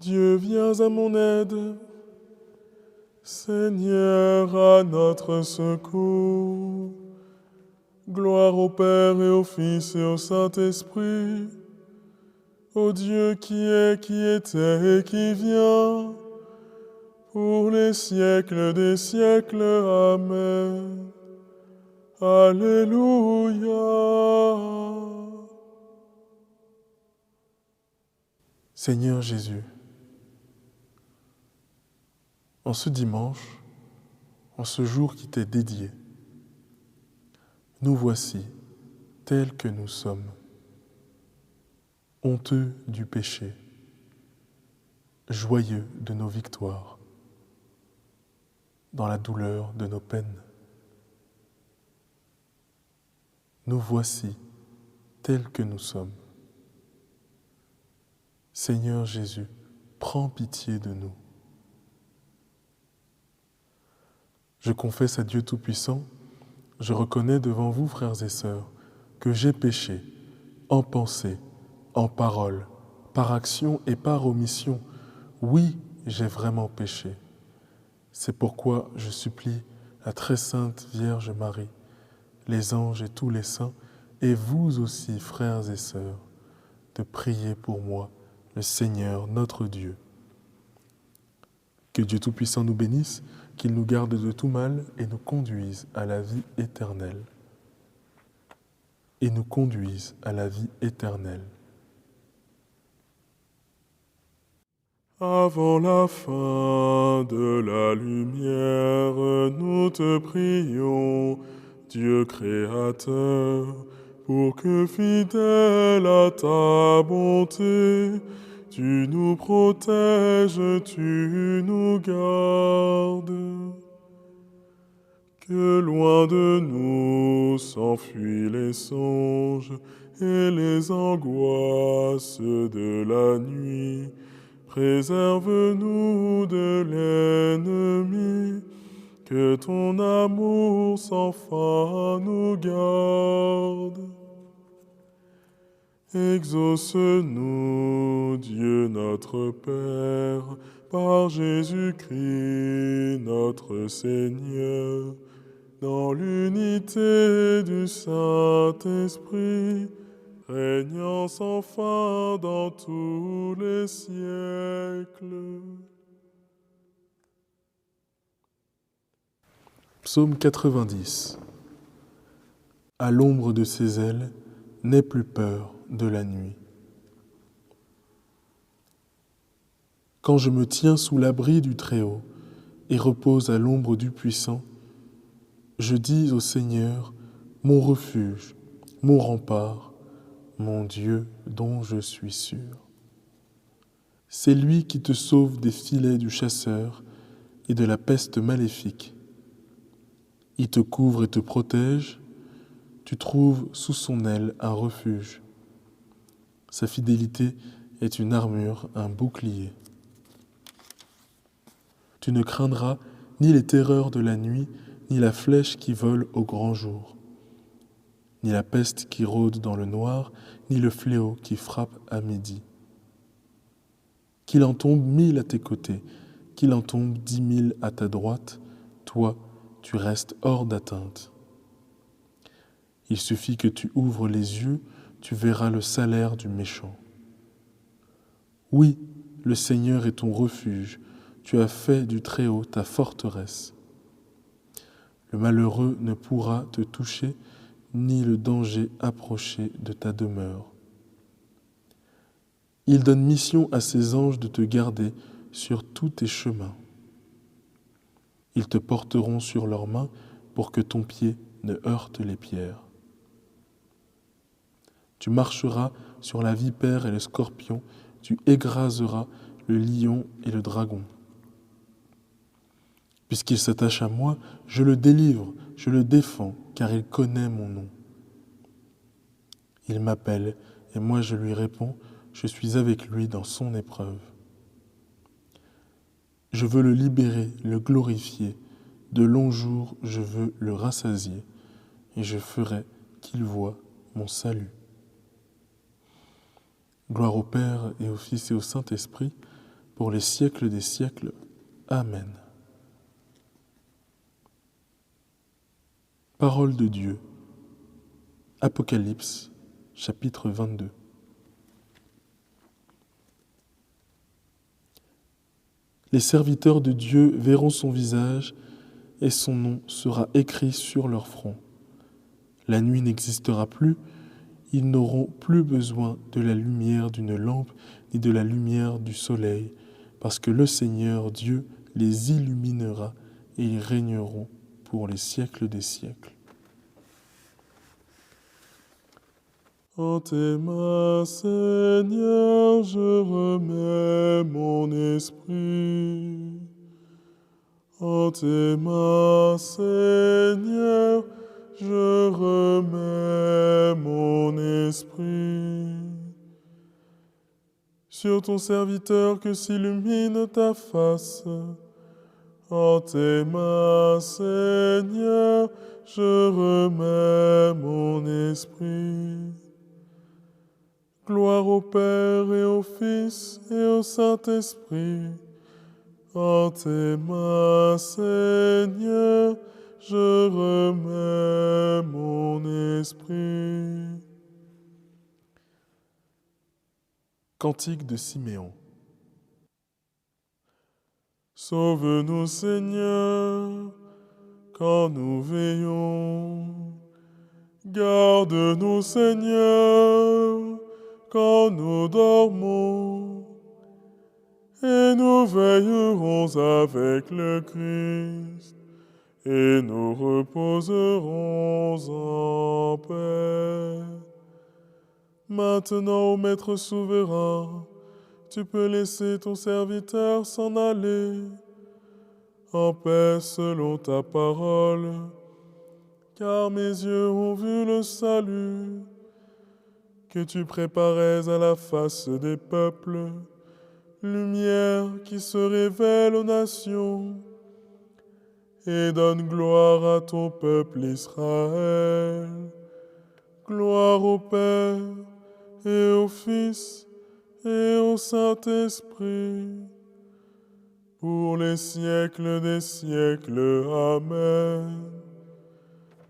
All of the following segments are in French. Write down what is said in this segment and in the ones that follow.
Dieu, viens à mon aide. Seigneur, à notre secours. Gloire au Père et au Fils et au Saint-Esprit, au Dieu qui est, qui était et qui vient, pour les siècles des siècles. Amen. Alléluia. Seigneur Jésus, en ce dimanche, en ce jour qui t'est dédié, nous voici tels que nous sommes, honteux du péché, joyeux de nos victoires, dans la douleur de nos peines. Nous voici tels que nous sommes. Seigneur Jésus, prends pitié de nous. Je confesse à Dieu Tout-Puissant, je reconnais devant vous, frères et sœurs, que j'ai péché en pensée, en parole, par action et par omission. Oui, j'ai vraiment péché. C'est pourquoi je supplie la très sainte Vierge Marie, les anges et tous les saints, et vous aussi, frères et sœurs, de prier pour moi, le Seigneur notre Dieu. Que Dieu Tout-Puissant nous bénisse, qu'il nous garde de tout mal et nous conduise à la vie éternelle. Et nous conduise à la vie éternelle. Avant la fin de la lumière, nous te prions, Dieu créateur, pour que fidèle à ta bonté, tu nous protèges, tu nous gardes. Que loin de nous s'enfuient les songes et les angoisses de la nuit. Préserve-nous de l'ennemi, que ton amour sans fin nous garde. Exauce-nous, Dieu notre Père, par Jésus-Christ notre Seigneur, dans l'unité du Saint-Esprit, régnant sans fin dans tous les siècles. Psaume 90. À l'ombre de ses ailes, n'aie plus peur de la nuit. Quand je me tiens sous l'abri du Très-Haut et repose à l'ombre du Puissant, je dis au Seigneur, mon refuge, mon rempart, mon Dieu dont je suis sûr. C'est lui qui te sauve des filets du chasseur et de la peste maléfique. Il te couvre et te protège, tu trouves sous son aile un refuge. Sa fidélité est une armure, un bouclier. Tu ne craindras ni les terreurs de la nuit, ni la flèche qui vole au grand jour, ni la peste qui rôde dans le noir, ni le fléau qui frappe à midi. Qu'il en tombe 1000 à tes côtés, qu'il en tombe 10 000 à ta droite, toi, tu restes hors d'atteinte. Il suffit que tu ouvres les yeux, tu verras le salaire du méchant. Oui, le Seigneur est ton refuge, tu as fait du Très-Haut ta forteresse. Le malheureux ne pourra te toucher, ni le danger approcher de ta demeure. Il donne mission à ses anges de te garder sur tous tes chemins. Ils te porteront sur leurs mains pour que ton pied ne heurte les pierres. Tu marcheras sur la vipère et le scorpion, tu écraseras le lion et le dragon. Puisqu'il s'attache à moi, je le délivre, je le défends, car il connaît mon nom. Il m'appelle, et moi je lui réponds, je suis avec lui dans son épreuve. Je veux le libérer, le glorifier, de longs jours je veux le rassasier, et je ferai qu'il voie mon salut. Gloire au Père et au Fils et au Saint-Esprit, pour les siècles des siècles. Amen. Parole de Dieu. Apocalypse, chapitre 22. Les serviteurs de Dieu verront son visage et son nom sera écrit sur leur front. La nuit n'existera plus, ils n'auront plus besoin de la lumière d'une lampe ni de la lumière du soleil, parce que le Seigneur Dieu les illuminera et ils régneront pour les siècles des siècles. En tes mains, Seigneur, je remets mon esprit. En tes mains, Seigneur, je remets mon esprit. Sur ton serviteur que s'illumine ta face. En tes mains, Seigneur, je remets mon esprit. Gloire au Père et au Fils et au Saint-Esprit. En tes mains, Seigneur, je remets mon esprit. Cantique de Siméon. Sauve-nous, Seigneur, quand nous veillons. Garde-nous, Seigneur, quand nous dormons. Et nous veillerons avec le Christ, et nous reposerons en paix. Maintenant, ô Maître souverain, tu peux laisser ton serviteur s'en aller, en paix selon ta parole, car mes yeux ont vu le salut que tu préparais à la face des peuples, lumière qui se révèle aux nations et donne gloire à ton peuple Israël. Gloire au Père et au Fils et au Saint-Esprit, pour les siècles des siècles. Amen.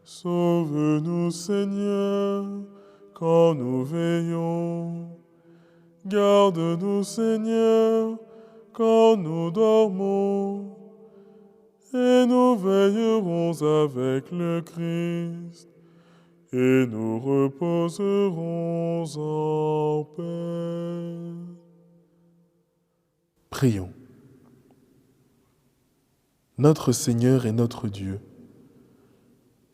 Sauve-nous, Seigneur, quand nous veillons. Garde-nous, Seigneur, quand nous dormons, et nous veillerons avec le Christ, et nous reposerons en paix. Prions. Notre Seigneur et notre Dieu,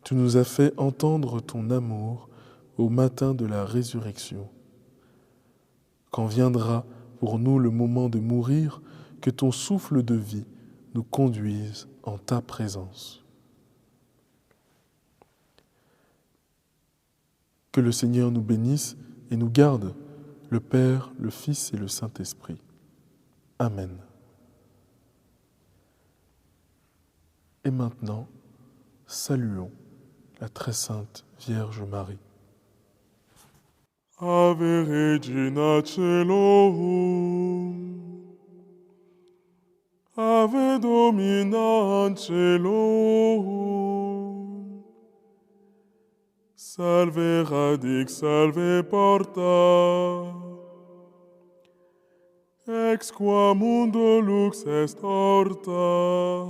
tu nous as fait entendre ton amour au matin de la résurrection. Quand viendra pour nous le moment de mourir, que ton souffle de vie nous conduise en ta présence. Que le Seigneur nous bénisse et nous garde, le Père, le Fils et le Saint-Esprit. Amen. Et maintenant, saluons la très sainte Vierge Marie. Ave Regina Caelorum, Ave Domina Caelorum, Salve radix, salve porta, ex qua mundo lux est horta.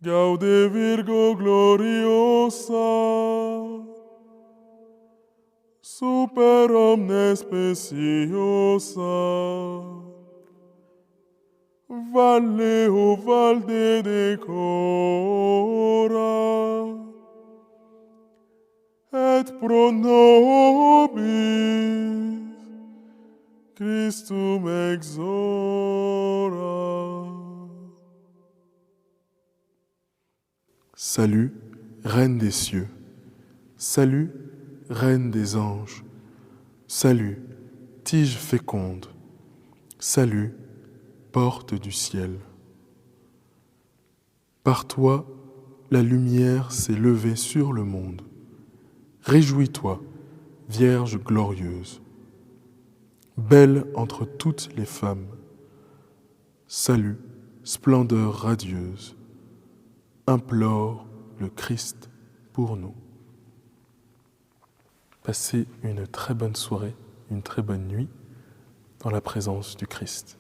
Gaude Virgo gloriosa, super omnes speciosa, valle o valde decora, et pro nobis Christum exora. Salut, Reine des cieux. Salut, Reine des anges. Salut, tige féconde. Salut, porte du ciel. Par toi, la lumière s'est levée sur le monde. Réjouis-toi, Vierge glorieuse. belle entre toutes les femmes. Salut, splendeur radieuse, implore le Christ pour nous. Passez une très bonne soirée, une très bonne nuit dans la présence du Christ.